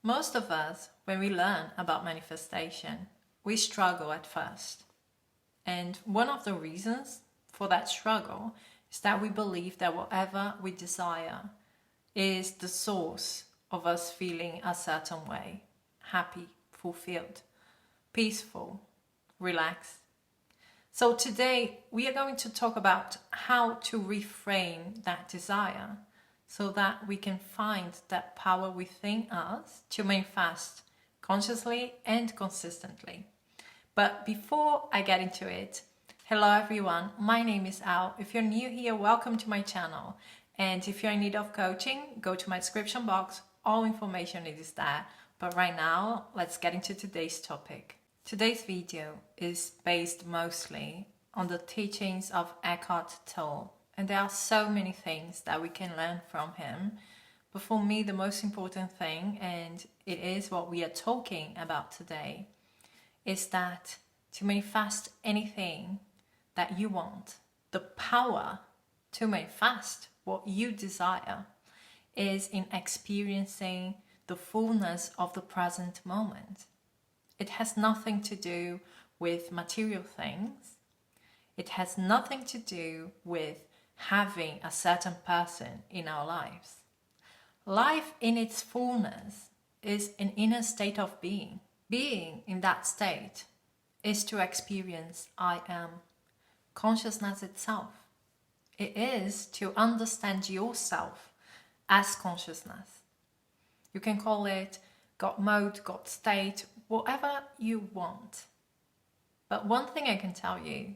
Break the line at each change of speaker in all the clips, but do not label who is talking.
Most of us, when we learn about manifestation, we struggle at first. And one of the reasons for that struggle is that we believe that whatever we desire is the source of us feeling a certain way: happy, fulfilled, peaceful, relaxed. So today we are going to talk about how to reframe that desire so that we can find that power within us to manifest consciously and consistently. But before I get into it, hello everyone, my name is Al. If you're new here, welcome to my channel. And if you're in need of coaching, go to my description box, all information is there. But right now, let's get into today's topic. Today's video is based mostly on the teachings of Eckhart Tolle. And there are so many things that we can learn from him. But for me, the most important thing, and it is what we are talking about today, is that to manifest anything that you want, the power to manifest what you desire is in experiencing the fullness of the present moment. It has nothing to do with material things. It has nothing to do with having a certain person in our lives. Life in its fullness is an inner state of being. Being in that state is to experience I am, consciousness itself. It is to understand yourself as consciousness. You can call it God mode, God state, whatever you want. But one thing I can tell you,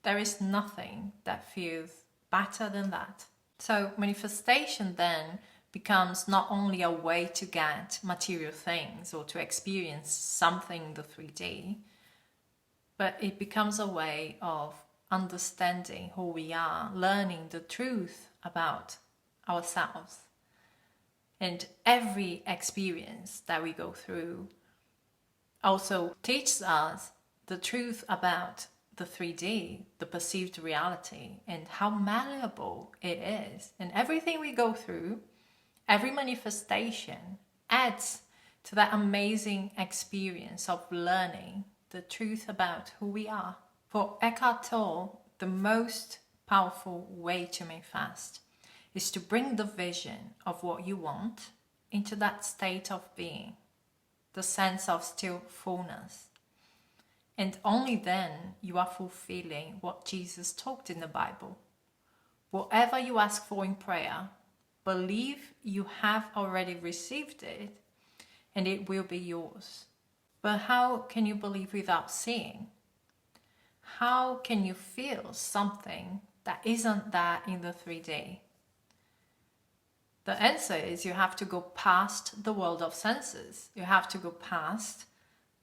there is nothing that feels better than that. So manifestation then becomes not only a way to get material things or to experience something in the 3D, but it becomes a way of understanding who we are, learning the truth about ourselves. And every experience that we go through also teaches us the truth about the 3D, the perceived reality, and how malleable it is. And everything we go through, every manifestation adds to that amazing experience of learning the truth about who we are. For Eckhart Tolle, the most powerful way to manifest is to bring the vision of what you want into that state of being, the sense of still fullness. And only then you are fulfilling what Jesus talked in the Bible. Whatever you ask for in prayer, believe you have already received it and it will be yours. But how can you believe without seeing? How can you feel something that isn't there in the 3D? The answer is you have to go past the world of senses. You have to go past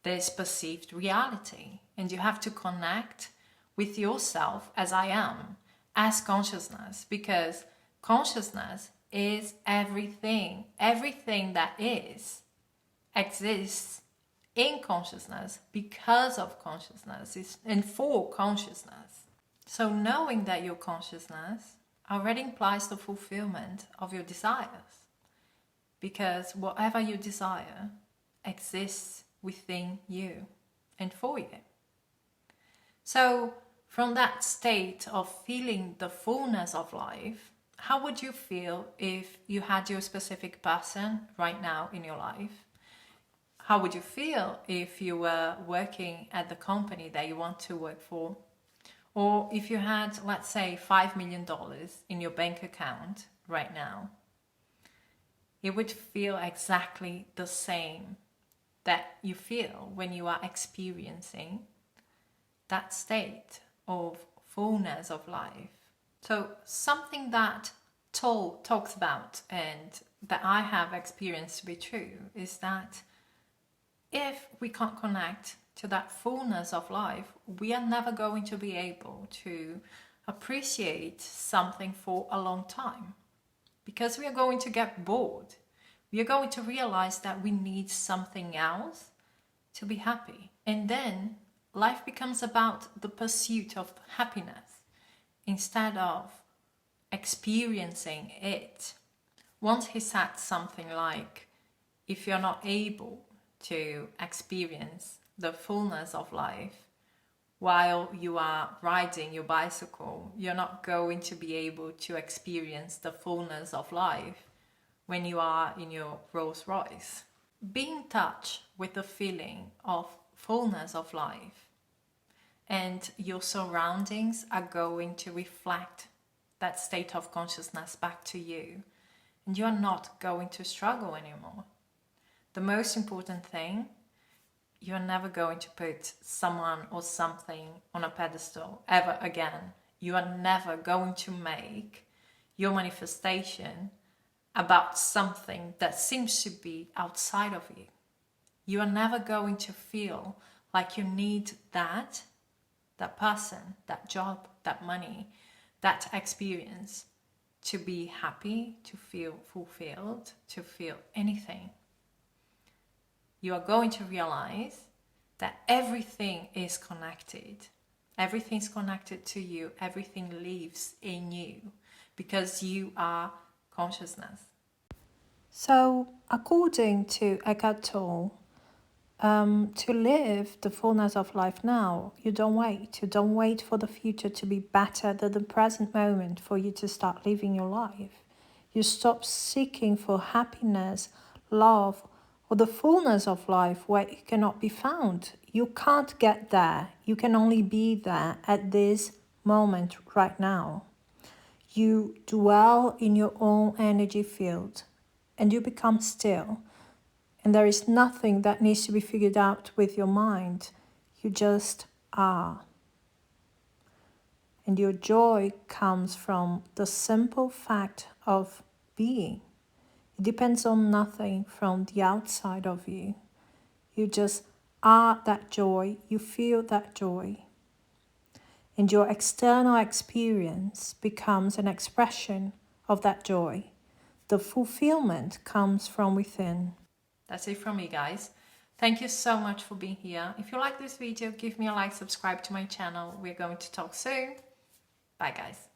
this perceived reality. And you have to connect with yourself as I am, as consciousness. Because consciousness is everything. Everything that is exists in consciousness, because of consciousness, and for consciousness. So knowing that your consciousness already implies the fulfillment of your desires, because whatever you desire exists within you and for you. So from that state of feeling the fullness of life, how would you feel if you had your specific person right now in your life? How would you feel if you were working at the company that you want to work for? Or if you had, let's say, $5 million in your bank account right now? It would feel exactly the same that you feel when you are experiencing that state of fullness of life. So something that Tolle talks about and that I have experienced to be true is that if we can't connect to that fullness of life, we are never going to be able to appreciate something for a long time, because we are going to get bored. We are going to realize that we need something else to be happy. And then life becomes about the pursuit of happiness instead of experiencing it. Once he said something like, if you're not able to experience the fullness of life while you are riding your bicycle, you're not going to be able to experience the fullness of life when you are in your Rolls Royce. Be in touch with the feeling of fullness of life, and your surroundings are going to reflect that state of consciousness back to you, and you are not going to struggle anymore. The most important thing, you're never going to put someone or something on a pedestal ever again. You are never going to make your manifestation about something that seems to be outside of you. You are never going to feel like you need that person, that job, that money, that experience to be happy, to feel fulfilled, to feel anything. You are going to realize that everything is connected. Everything is connected to you. Everything lives in you because you are consciousness. So, according to Eckhart Tolle, to live the fullness of life now, you don't wait. You don't wait for the future to be better than the present moment for you to start living your life. You stop seeking for happiness, love, or the fullness of life where it cannot be found. You can't get there. You can only be there at this moment right now. You dwell in your own energy field and you become still. And there is nothing that needs to be figured out with your mind. You just are. And your joy comes from the simple fact of being. It depends on nothing from the outside of you. You just are that joy. You feel that joy. And your external experience becomes an expression of that joy. The fulfillment comes from within. That's it from me, guys. Thank you so much for being here. If you like this video, give me a like, subscribe to my channel. We're going to talk soon. Bye, guys.